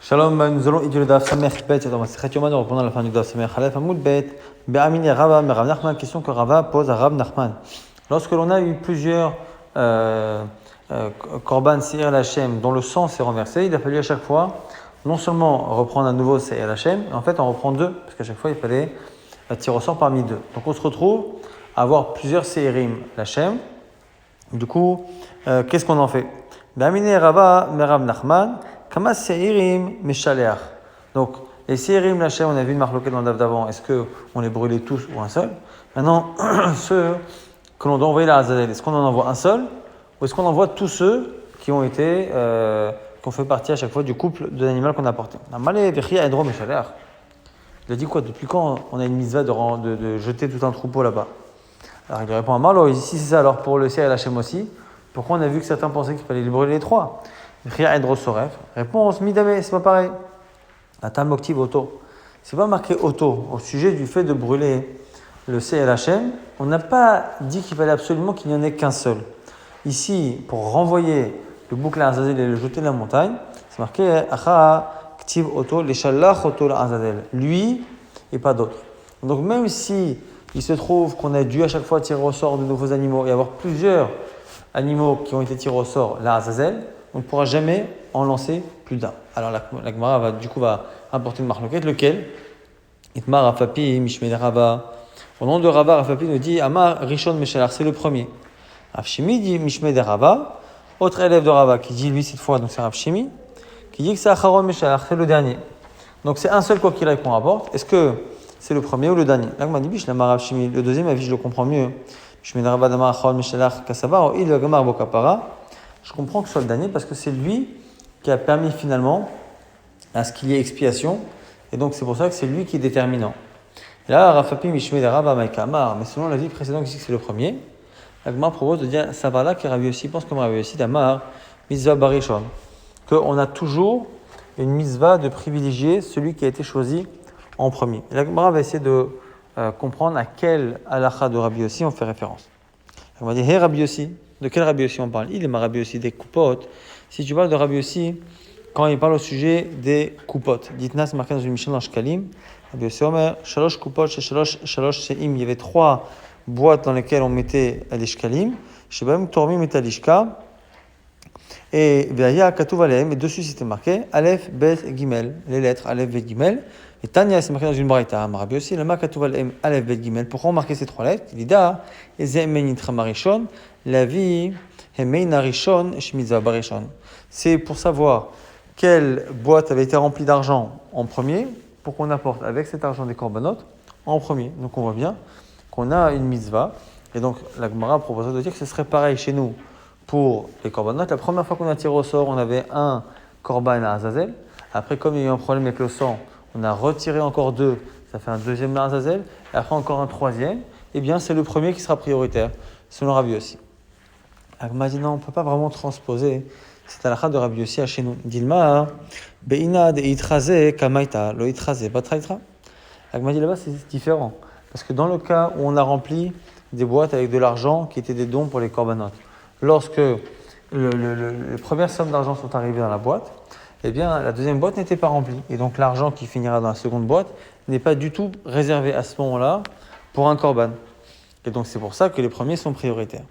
Shalom, nous allons étudier le Daf Samech Bet, dans Masechet Yoma, nous reprenons à la fin du Daf Samech Aleph Hamoud Bet, Be'amini Rava, mais Rav Nachman, question que Rava pose à Rav Nachman. Lorsque l'on a eu plusieurs Korban Seir Hashem dont le sang s'est renversé, il a fallu à chaque fois non seulement reprendre un nouveau Seir Hashem, mais en fait on reprend deux, parce qu'à chaque fois il fallait tirer au sort parmi deux. Donc on se retrouve à avoir plusieurs Seirim Hashem. Du coup, qu'est-ce qu'on en fait? Be'amini Rava, mais Rav Nachman, Kama Seirim Meshaleach. Donc, les Seirim Lachem, on a vu une marque dans le DAF d'avant, est-ce qu'on les brûlait tous ou un seul? Maintenant, ceux que l'on doit envoyer à Azazel, est-ce qu'on en envoie un seul? Ou est-ce qu'on envoie tous ceux qui ont été, qui ont fait partie à chaque fois du couple de l'animal qu'on a apporté? Il a dit quoi? Depuis quand on a une mitzvah de jeter tout un troupeau là-bas? Alors il répond à Marlo, ici c'est ça, alors pour le Seir Lachem aussi, pourquoi on a vu que certains pensaient qu'il fallait les brûler les trois? Réponse, Midame, c'est pas pareil. Atam Oktiv Auto. C'est pas marqué Auto. Au sujet du fait de brûler le CLHM, on n'a pas dit qu'il fallait absolument qu'il n'y en ait qu'un seul. Ici, pour renvoyer le bouc à Azazel et le jeter de la montagne, c'est marqué Acha Ktiv Auto, l'Eshalach Auto la Azazel. Lui et pas d'autres. Donc même si il se trouve qu'on a dû à chaque fois tirer au sort de nouveaux animaux et avoir plusieurs animaux qui ont été tirés au sort la Azazel, on ne pourra jamais en lancer plus d'un. Alors la Gemara va apporter une marloquette, lequel? Itmar Rafapi Mishmei Rava. Au nom de Rava, Rafapi nous dit Amar Rishon Meshalar, c'est le premier. Rav Shimi dit Mishmei Rava. Autre élève de Rava qui dit lui cette fois, donc c'est Rav Shimi, qui dit que c'est Acharon Meshalar, c'est le dernier. Donc c'est un seul quoi qu'il aille qu'on rapporte. Est-ce que c'est le premier ou le dernier? Là, Gemara dit Bish, la Rav Shimi, le deuxième avis, je le comprends mieux. Mishmei Rava Damar Acharon Meshalar Kasavar, il le Gamar Bokapara. Je comprends que ce soit le dernier parce que c'est lui qui a permis finalement à ce qu'il y ait expiation. Et donc c'est pour ça que c'est lui qui est déterminant. Et là, Rafapi Mishmei Rava Maïkamar, mais selon la vie précédente ici que c'est le premier, l'Agma propose de dire Savala qui Ravi aussi pense comme Ravi aussi d'Amar, Mitzvah Barishon, qu'on a toujours une mitzvah de privilégier celui qui a été choisi en premier. Et l'Agma va essayer de comprendre à quel halakha de Rabbi Yossi on fait référence. On va dire Hey Rabbi Yossi. De quel Rabbi Yossi on parle? Il est ma Rabbi Yossi des coupotes. Si tu parles de Rabbi Yossi, quand il parle au sujet des coupotes, Ditna, c'est marqué dans une Mishnah dans Shkalim. Rabbi Yossi Omer, Shalosh coupotes, Shalosh Seim. Il y avait 3 boîtes dans lesquelles on mettait les Shkalim. Shebam Tormi Metalishka. Et Veaya Katuv Aleem. Et dessus c'était marqué Aleph, Bet, Gimel. Les lettres Aleph, Bet, Gimel. Et Tanya, c'est marqué dans une braïta. Rabbi Yossi, Lama Katuv Aleem, Aleph, Bet, Gimel. Pourquoi on marquait ces 3 lettres? Il dit Da, Ezemenitra Marishon. La vie, c'est pour savoir quelle boîte avait été remplie d'argent en premier, pour qu'on apporte avec cet argent des corbanotes en premier. Donc on voit bien qu'on a une mitzvah. Et donc la Gemara propose de dire que ce serait pareil chez nous pour les corbanotes. La première fois qu'on a tiré au sort, on avait un korban à Azazel. Après, comme il y a eu un problème avec le sang, on a retiré encore 2. Ça fait un deuxième à Azazel. Et après encore un troisième. Eh bien, c'est le premier qui sera prioritaire, selon Rabbi Yossi. Agma dit non, on ne peut pas vraiment transposer cette halakha de Rabbi Yossi à chez nous. Dilma, be'ina de itraze kamaita, lo itraze batraitra. Agma dit là-bas, c'est différent. Parce que dans le cas où on a rempli des boîtes avec de l'argent qui étaient des dons pour les corbanotes, lorsque les premières sommes d'argent sont arrivées dans la boîte, eh bien, la deuxième boîte n'était pas remplie. Et donc, l'argent qui finira dans la seconde boîte n'est pas du tout réservé à ce moment-là pour un korban. Et donc, c'est pour ça que les premiers sont prioritaires.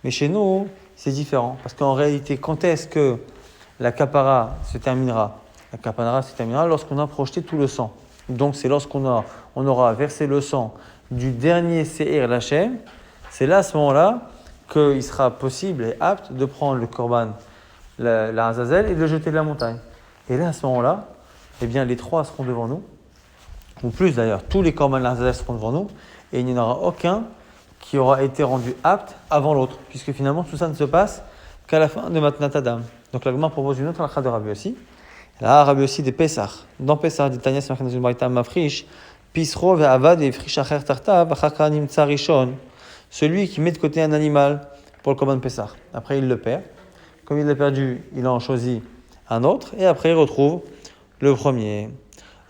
Mais chez nous, c'est différent. Parce qu'en réalité, quand est-ce que la kapara se terminera? La kapara se terminera lorsqu'on a projeté tout le sang. Donc, c'est lorsqu'on aura versé le sang du dernier Seir Lachem. C'est là, à ce moment-là, qu'il sera possible et apte de prendre le korban, la Azazel, et de le jeter de la montagne. Et là, à ce moment-là, eh bien, les 3 seront devant nous. Ou plus d'ailleurs, tous les korban de la Azazel seront devant nous. Et il n'y en aura aucun qui aura été rendu apte avant l'autre, puisque finalement tout ça ne se passe qu'à la fin de Matnat Adam. Donc la Gemara propose une autre halakha de Rabbi Yossi. Là, Rabbi Yossi de Pessah. Dans Pessah, dit Tanya, c'est marqué dans une braïta mafrish, Pisro ve'avad et frish acher tartav, achaka nimtza rishon. Celui qui met de côté un animal pour le korban Pessah. Après, il le perd. Comme il l'a perdu, il en choisit un autre, et après, il retrouve le premier.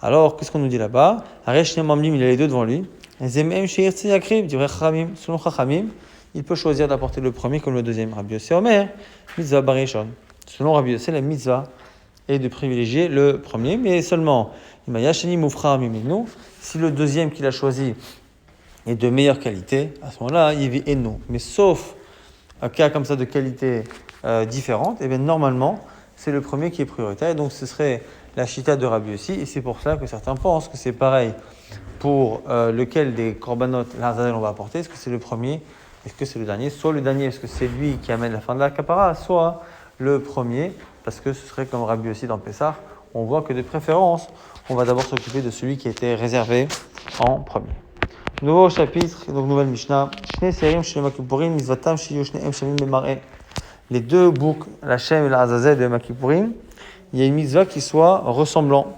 Alors, qu'est-ce qu'on nous dit là-bas? Aresh Mamlim, il a les deux devant lui. Selon Chachamim, il peut choisir d'apporter le premier comme le deuxième. Rabbi Yossi Omer, mitzvah barishon. Selon Rabbi Yossi, la mitzvah et de privilégier le premier, mais seulement si le deuxième qu'il a choisi est de meilleure qualité, à ce moment-là, il vit et non. Mais sauf un cas comme ça de qualité différente, et bien normalement, c'est le premier qui est prioritaire. Et donc ce serait la chita de Rabbi aussi, et c'est pour ça que certains pensent que c'est pareil pour lequel des korbanot l'Azazel on va apporter. Est-ce que c'est le premier? Est-ce que c'est le dernier? Soit le dernier, parce que c'est lui qui amène la fin de la kapara, soit le premier, parce que ce serait comme Rabbi aussi dans Pessah. On voit que de préférence, on va d'abord s'occuper de celui qui était réservé en premier. Nouveau chapitre, donc nouvelle Mishnah. Les deux boucs, la Shem et la Azazel de Makipourim, il y a une mitzvah qui soit ressemblant.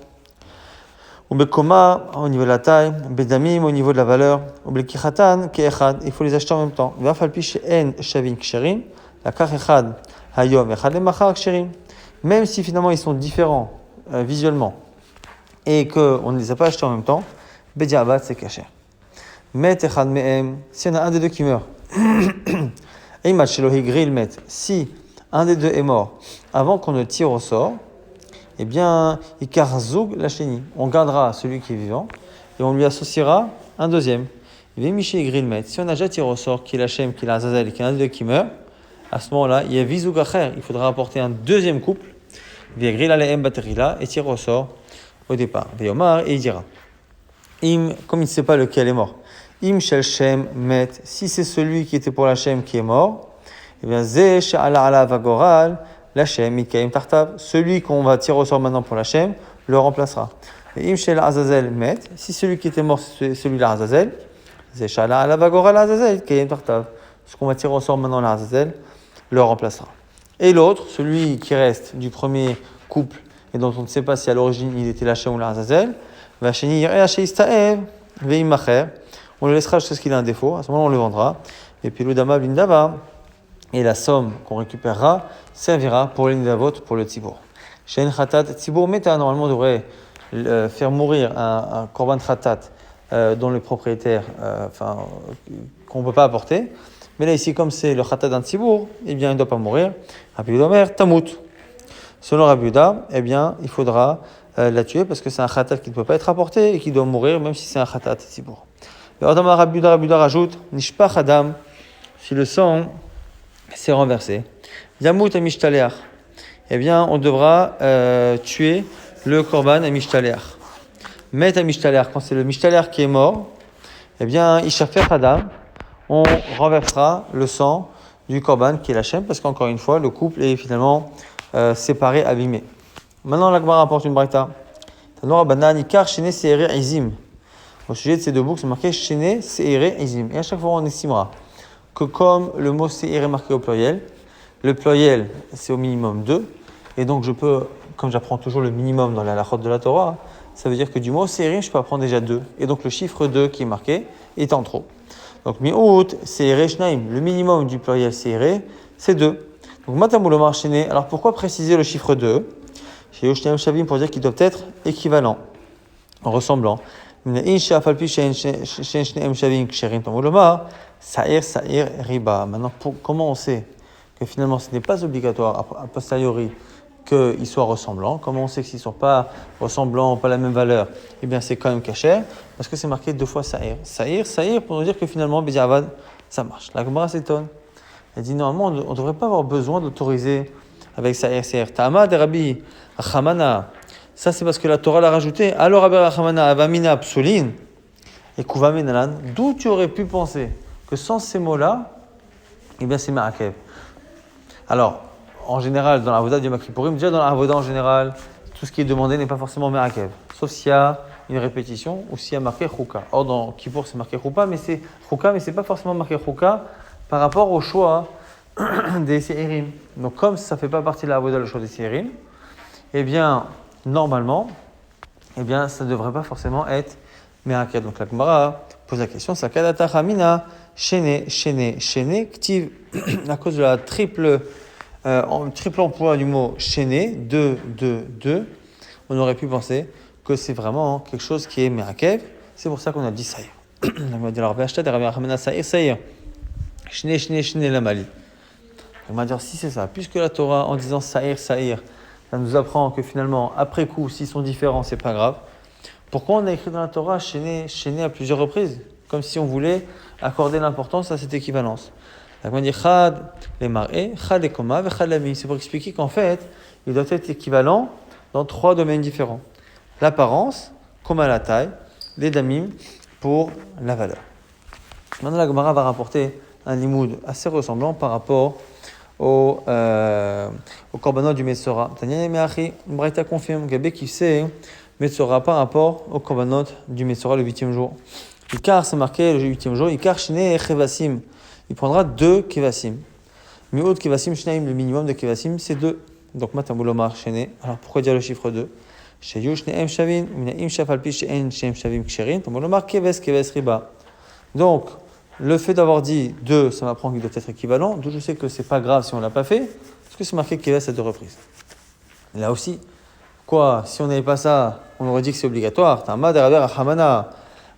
Ubekoma, au niveau de la taille, Bedamim, au niveau de la valeur, Ubekichatan, Keechad, il faut les acheter en même temps. Vafalpi she'en shavin ksherim, la kach echad, hayom echad lemachar ksherim. Même si finalement ils sont différents visuellement et qu'on ne les a pas achetés en même temps, Bediabat c'est kasher. Met echad me'em, s'il y en a un des deux qui meurt, Eimat shelohi gril met, si un des deux est mort avant qu'on ne tire au sort, eh bien, Ikar Zoug la chénie. On gardera celui qui est vivant et on lui associera un deuxième. Miché Grilmet. Si on a déjà tiré au sort qu'il a Shem, qu'il a Azazel et qu'il y en a deux qui meurent, à ce moment-là, il y a Vizoug Acher. Il faudra apporter un deuxième couple. Gril Aleem Baterila et tirer au sort au départ. Yomar et il dira. Comme il ne sait pas lequel est mort. Im Shel Shem Met. Si c'est celui qui était pour la Shem qui est mort, eh bien, Ze Sha'ala Ala Vagoral. L'Hachem, Mikaim Tartav, celui qu'on va tirer au sort maintenant pour l'Hachem, le remplacera. Et Imshel Azazel met, si celui qui était mort, c'est celui-là Azazel, Zeshala Alavagora l'Azazel, Mikaim Tartav, ce qu'on va tirer au sort maintenant l'Azazel, le remplacera. Et l'autre, celui qui reste du premier couple, et dont on ne sait pas si à l'origine il était l'Hachem ou l'Azazel, Vacheni Yireh Hasheistaev, Veimacher, on le laissera jusqu'à ce qu'il ait un défaut, à ce moment-là on le vendra. Et puis l'Udama Blindava, et la somme qu'on récupérera servira pour les nidavot, pour le tzibour. Shein khatat tzibour meta, normalement on devrait faire mourir un korban khatat dont le propriétaire, qu'on ne peut pas apporter. Mais là ici, comme c'est le khatat d'un tzibour, eh bien il ne doit pas mourir. Rabbi Yehuda Omer tamut. Selon Rabbi Yehuda, eh bien il faudra la tuer parce que c'est un khatat qui ne peut pas être apporté et qui doit mourir même si c'est un khatat tzibour. Rabbi Yehuda rajoute nishpach adam, si le sang c'est renversé. Yamut à Mishtaleach. Eh bien, on devra tuer le korban à Mishtaleach. Met à Mishtaleach, quand c'est le Mishtaleach qui est mort, eh bien, Ishafer Adam, on renversera le sang du korban qui est la Shem, parce qu'encore une fois, le couple est finalement séparé, abîmé. Maintenant, la Gemara apporte une braïta. Tanora Banan Ikar Shene Seere Izim. Au sujet de ces deux boucs, c'est marqué Shene Seere Izim. Et à chaque fois, on estimera que comme le mot Seir est marqué au pluriel, le pluriel c'est au minimum 2, et donc je peux, comme j'apprends toujours le minimum dans la halachot de la Torah, ça veut dire que du mot Seir, je peux apprendre déjà 2, et donc le chiffre 2 qui est marqué est en trop. Donc mi'out, Seir Shnaim, le minimum du pluriel Seir, c'est 2. Donc matamou marchené, alors pourquoi préciser le chiffre 2 chez Yoshnaim Shavim pour dire qu'ils doivent être équivalents, ressemblant. Sa'ir, riba. Maintenant, comment on sait que finalement ce n'est pas obligatoire a posteriori qu'ils soient ressemblants? Comment on sait que s'ils ne sont pas ressemblants, pas la même valeur? Eh bien, c'est quand même caché, parce que c'est marqué 2 fois sa'ir. Sa'ir, pour nous dire que finalement, B'diavad, ça marche. La Gemara s'étonne. Elle dit normalement, on ne devrait pas avoir besoin d'autoriser avec sa'ir. Ta'ama de Rabbi Achamana. Ça, c'est parce que la Torah l'a rajouté. Alors, Rabbi Achamana, avamina psolin, et kuvamenalan, d'où tu aurais pu penser que sans ces mots-là, eh bien, c'est ma'akev. Alors, en général, dans la Avoda du Makipourim, déjà dans la Avoda en général, tout ce qui est demandé n'est pas forcément ma'akev. Sauf s'il y a une répétition ou s'il y a marqué chouka. Or, dans Kippour, c'est marqué chouka, mais c'est pas forcément marqué chouka par rapport au choix des séirim. Donc, comme ça ne fait pas partie de la Avoda, le choix des séirim, eh bien, normalement, eh bien, ça ne devrait pas forcément être ma'akev. Donc, la Gemara pose la question, Sakadata Hamina, Shene, Ktiv, à cause de la triple emploi du mot Shene, 2, on aurait pu penser que c'est vraiment quelque chose qui est ma'akev. C'est pour ça qu'on a dit Saïr. On va dire, alors, Ve'ashta de Rabbi Achamana Saïr, Shene, la Mali. On va dire, si c'est ça, puisque la Torah, en disant Saïr, Ça nous apprend que finalement, après coup, s'ils sont différents, c'est pas grave. Pourquoi on a écrit dans la Torah chaîné à plusieurs reprises, comme si on voulait accorder l'importance à cette équivalence. Donc on dit chad les mar'é, chad les koma, et chad l'ami. C'est pour expliquer qu'en fait, ils doivent être équivalents dans 3 domaines différents. L'apparence, koma la taille, les damim pour la valeur. Maintenant, la Gemara va rapporter un limoud assez ressemblant par rapport au korbanot du Metzora. Tanya Meachi, Braïta confirme, Gabé qui sait Metzora par rapport au korbanot du Metzora le 8e jour. Ikar, c'est marqué le 8e jour, Ikar Shne et Chevasim. Il prendra 2 Kevasim. Mi'ud Kevasim Shnaim, le minimum de Kevasim, c'est 2. Donc Matamulomar Shene. Alors pourquoi dire le chiffre 2? Sheyu Shneem Shavin, Minaim Shafalpi She'en Shem Shavim Ksherin, Tamulomar Keves Riba. Donc, le fait d'avoir dit 2, ça m'apprend qu'il doit être équivalent. D'où je sais que c'est pas grave si on l'a pas fait, parce que c'est marqué Keves à 2 reprises. Là aussi, quoi, si on n'avait pas ça, on aurait dit que c'est obligatoire. Tama de Rabbi Rachamana.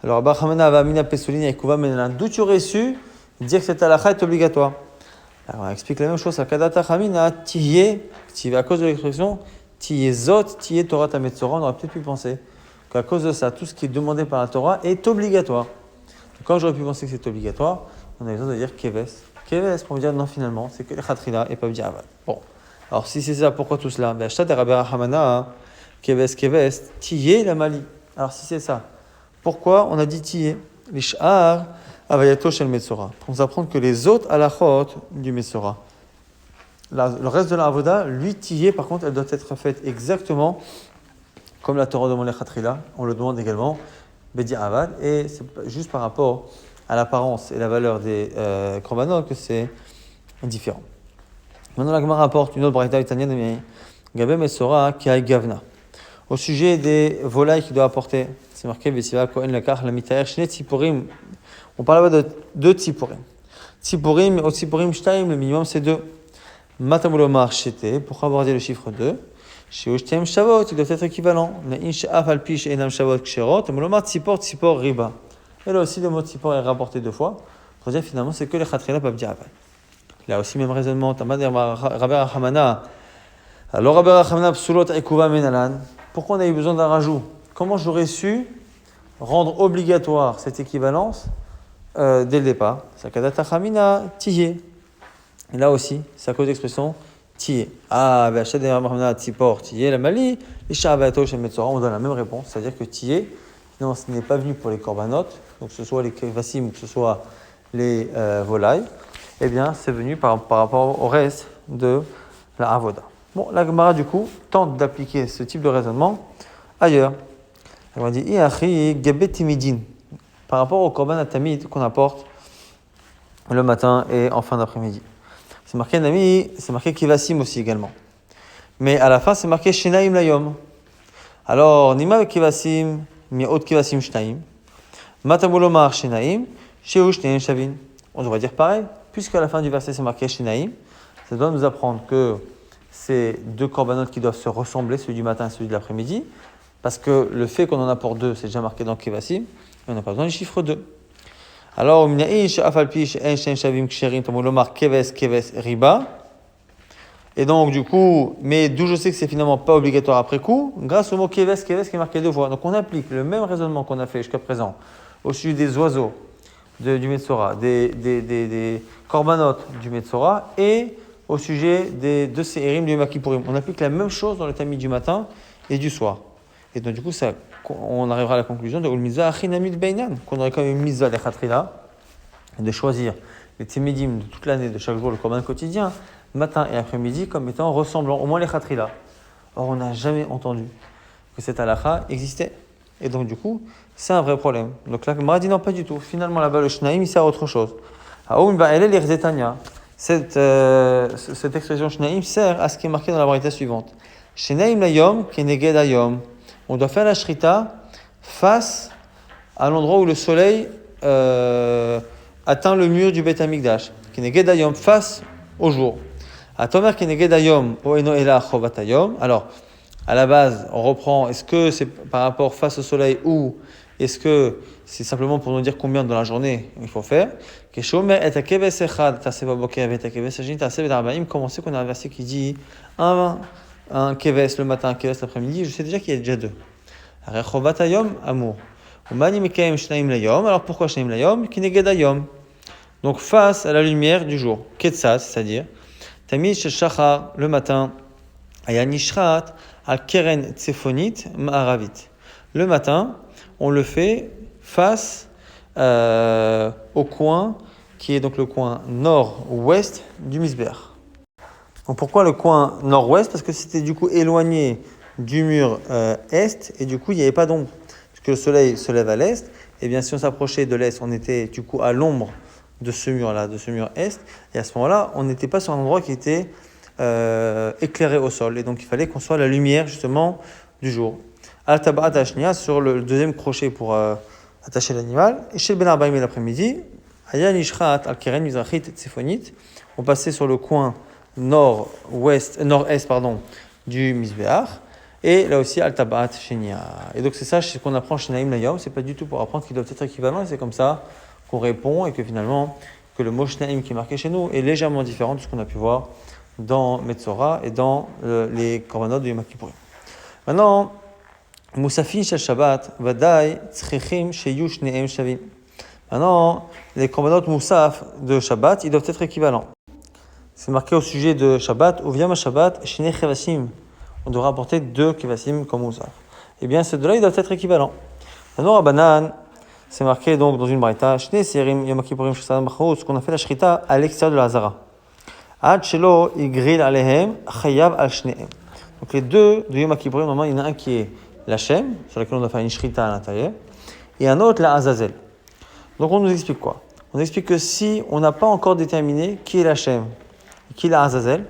Alors, Rabbi Rachamana va mina pesolini et kuva menalan. D'où tu aurais su dire que cette halakha est obligatoire? Alors, on explique la même chose à Kadata Chamina, Tiye, à cause de l'expression Tiye Zot, Tiye Torah Tametzora, on aurait peut-être pu penser qu'à cause de ça, tout ce qui est demandé par la Torah est obligatoire. Quand j'aurais pu penser que c'est obligatoire, on a besoin de dire Keves. Keves pour me dire non, finalement, c'est que les Khatrila et pas me dire Avad. Bon, alors si c'est ça, pourquoi tout cela? Ben, Shtad Rabbi Rachamana, Keves, Tiye la Mali. Alors si c'est ça, pourquoi on a dit Tiye? L'Ish'ar, Avayato Shel Metzora. Pour nous apprendre que les autres halachot du Metzora, le reste de la Avoda, lui, Tiye, par contre, elle doit être faite exactement comme la Torah demande les Khatrila. On le demande également. Bedi Avad, et c'est juste par rapport à l'apparence et la valeur des korbanot que c'est différent. Maintenant, la Gemara rapporte une autre braïta italienne, mais Gabé Metzora qui a Gavna. Au sujet des volailles qu'il doit apporter, c'est marqué Vesiva Kohen Lakach la Mitaer Shne Tziporim. On parle là-bas de 2 Tziporim. Tziporim, au Tziporim Shtaim, le minimum c'est 2. Matamulomar Shete, pourquoi avoir dit le chiffre 2? Chez Ushtem Shavot, ils doivent être équivalents. Riba. Et là aussi, le mot Tzipor est rapporté 2 fois. Pour dire finalement, c'est que les Khatrila peuvent dire Aval. Là aussi, même raisonnement. Tamad Rabbi Rachamana. Alors, Rabbi Rachamana, Psulot Ekuva Menalan. Pourquoi on a eu besoin d'un rajout? Comment j'aurais su rendre obligatoire cette équivalence dès le départ? Sakadata Chamina, Tiye. Et là aussi, c'est à cause de l'expression Tiye. Ah, ben, Shad Ramana Tzipor, Tiye, la Mali, Isha Avato, Shem Metzora, on donne la même réponse, c'est-à-dire que Tiye, non, ce n'est pas venu pour les korbanot, donc que ce soit les kevasim ou que ce soit les volailles, eh bien, c'est venu par rapport au reste de la avoda. Bon, la Gemara, du coup, tente d'appliquer ce type de raisonnement ailleurs. Elle va dire, Iachi Gabet Timidin, par rapport au korban tamid qu'on apporte le matin et en fin d'après-midi. C'est marqué Nami, c'est marqué Kivasim aussi également. Mais à la fin, c'est marqué Shenaim Layom. Alors, Nima Kivasim, Mi'ot Kivasim Shnaim. Matamulomar Shenaim, Sheu Shneim Shavin. On devrait dire pareil, puisqu'à la fin du verset, c'est marqué Shenaim. Ça doit nous apprendre que c'est 2 korbanot qui doivent se ressembler, celui du matin et celui de l'après-midi. Parce que le fait qu'on en apporte 2, c'est déjà marqué dans Kivasim, et on n'a pas besoin du chiffre 2. Alors, riba. Et donc, du coup, mais d'où je sais que c'est finalement pas obligatoire après coup, grâce au mot keves qui est marqué 2 fois. Donc, on applique le même raisonnement qu'on a fait jusqu'à présent au sujet des oiseaux du Metzora, des korbanot du Metzora et au sujet de ces Séhérim du Yom Kippourim. On applique la même chose dans le tamid du matin et du soir. Et donc, du coup, on arrivera à la conclusion de Ulmiza Achinamid Beinan, qu'on aurait quand même une mitzvah des Khatrila, de choisir les timidim de toute l'année, de chaque jour, le korban quotidien, matin et après-midi, comme étant ressemblant, au moins les Khatrila. Or, on n'a jamais entendu que cette halakha existait. Et donc, du coup, c'est un vrai problème. Donc, là, Gemara dit non, pas du tout. Finalement, là-bas, le Shnaim, il sert à autre chose. Cette expression Shnaim sert à ce qui est marqué dans la braïta suivante. Shnaim Layom, Keneged Ayom. On doit faire la shrita face à l'endroit où le soleil atteint le mur du Beth Amikdash. Keneged Ayom, face au jour. Atomer Keneged Ayom, Oeno Ela Chovat Ayom. Alors, à la base, on reprend, est-ce que c'est par rapport face au soleil ou est-ce que c'est simplement pour nous dire combien dans la journée il faut faire? Comment c'est qu'on a un verset qui dit un keves le matin, un keves l'après-midi, je sais déjà qu'il y a déjà deux. Rechovatayom, amour. Alors pourquoi shnaim layom? Kinegedayom. Donc face à la lumière du jour. Ketsat, c'est-à-dire Tamid shachar le matin. Ayanishrat al keren tsefonit ma'aravit. Le matin, on le fait face au coin qui est donc le coin nord-ouest du Misber. Donc pourquoi le coin nord-ouest? Parce que c'était du coup éloigné du mur est et du coup il n'y avait pas d'ombre. Parce que le soleil se lève à l'est, et bien si on s'approchait de l'est, on était du coup à l'ombre de ce mur-là, de ce mur est, et à ce moment-là, on n'était pas sur un endroit qui était éclairé au sol. Et donc il fallait qu'on soit à la lumière justement du jour. Al-Tabarat Ashnia sur le deuxième crochet pour attacher l'animal. Et chez le Ben Arbaim l'après-midi, Ayan Ishrat Al-Keren Mizrachit Tsefonit, on passait sur le coin nord-est du Misbéach. Et là aussi, Al-Tabaat Shenia. Et donc, c'est ça, c'est ce qu'on apprend chez Naïm Layom. C'est pas du tout pour apprendre qu'ils doivent être équivalents. Et c'est comme ça qu'on répond et que finalement, que le mot Shnaïm qui est marqué chez nous est légèrement différent de ce qu'on a pu voir dans Metzora et dans les korbanot de Yom Kippourim. Maintenant, Moussafin Shel Shabbat, Vadaï, Tzrichim, Sheyu Shneim Shavim. Maintenant, les korbanot Moussaf de Shabbat, ils doivent être équivalents. C'est marqué au sujet de Shabbat, ou vient Shabbat, Shnei Chevashim. On devra apporter 2 kevasim comme Moussaf. Eh bien, ces deux-là, ils doivent être équivalents. Maintenant, à Banan, c'est marqué donc dans une braïta, Shnei Serim, Yom Kippourim, Shesadam Bachos, qu'on a fait la shrita à l'extérieur de la Hazara. Ad Shelo, Igril Alehem, Chayav al Shneem. Donc, les deux de Yom Kippourim, normalement, il y en a un qui est l'Hachem, sur lequel on doit faire une shrita à l'intérieur, et un autre, la Azazel. Donc, on nous explique quoi? On nous explique que si on n'a pas encore déterminé qui est l'Hachem, qui est la Azazel,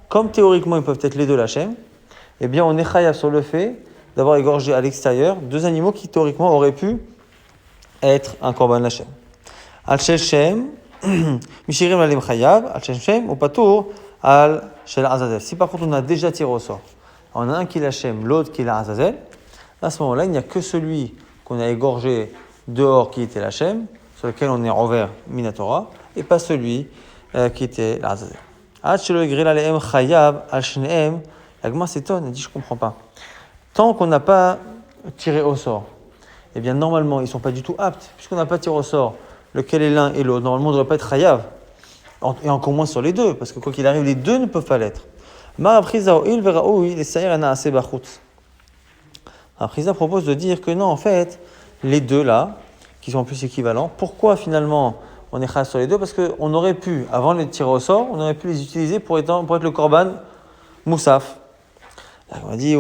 comme théoriquement ils peuvent être les deux l'Hachem, eh bien on est chayav sur le fait d'avoir égorgé à l'extérieur 2 animaux qui théoriquement auraient pu être un korban l'Hachem. Al-Shel Shem, Mishirim Lalem Chayav, Al-Shel Shem, ou Patour, Al-Shel Azazel. Si par contre on a déjà tiré au sort, on a un qui est l'Hachem, l'autre qui est la Azazel, à ce moment-là il n'y a que celui qu'on a égorgé dehors qui était l'Hachem, sur lequel on est envers Minatora, et pas celui qui était la Azazel. La Gemara s'étonne, elle dit je ne comprends pas. Tant qu'on n'a pas tiré au sort, eh bien normalement ils ne sont pas du tout aptes, puisqu'on n'a pas tiré au sort lequel est l'un et l'autre. Normalement on ne devrait pas être chayav, et encore moins sur les deux, parce que quoi qu'il arrive, les deux ne peuvent pas l'être. Ma'apriza propose de dire que non, en fait, les deux là, qui sont en plus équivalents, pourquoi finalement on est chayav sur les deux? Parce qu'on aurait pu, avant de les tirer au sort, on aurait pu les utiliser pour être le korban moussaf. On a dit,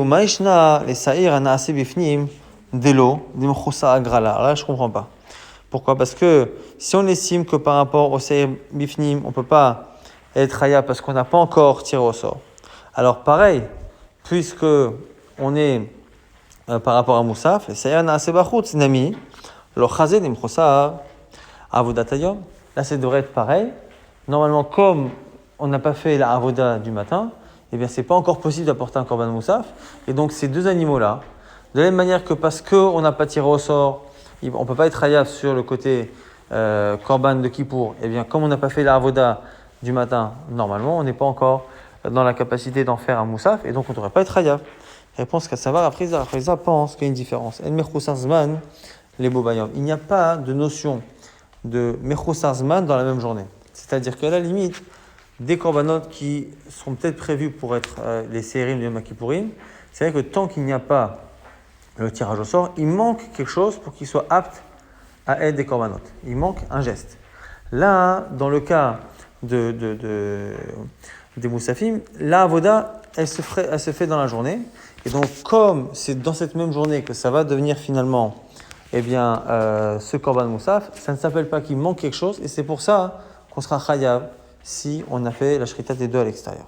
les sa'ir anaase bifnim delo dimchosa agrala. Là, je comprends pas. Pourquoi? Parce que si on estime que par rapport au sa'ir bifnim, on peut pas être chayav parce qu'on n'a pas encore tiré au sort. Alors pareil, puisque on est par rapport à moussaf, les sa'ir anaase bachutz nami lo chazé dimchosa avodatayom. Là, ça devrait être pareil. Normalement, comme on n'a pas fait la avoda du matin, eh bien, c'est pas encore possible d'apporter un korban moussaf. Et donc, ces 2 animaux-là, de la même manière que parce qu'on n'a pas tiré au sort, on ne peut pas être chayav sur le côté korban de Kippour, eh bien, comme on n'a pas fait la avoda du matin, normalement, on n'est pas encore dans la capacité d'en faire un moussaf, et donc on ne devrait pas être chayav. Réponse qu'à savoir, Afriza pense qu'il y a une différence. El mechoussar zman, les bobayom. Il n'y a pas de notion de mechoussar zman dans la même journée. C'est-à-dire qu'à la limite, des corbanotes qui sont peut-être prévus pour être les sérim de Yom Kippourim, c'est vrai que tant qu'il n'y a pas le tirage au sort, il manque quelque chose pour qu'ils soient aptes à être des corbanotes. Il manque un geste. Là, dans le cas des moussafim, la avoda, elle se fait dans la journée. Et donc, comme c'est dans cette même journée que ça va devenir finalement ce korban moussaf, ça ne s'appelle pas qu'il manque quelque chose, et c'est pour ça qu'on sera chayav si on a fait la shrita des 2 à l'extérieur.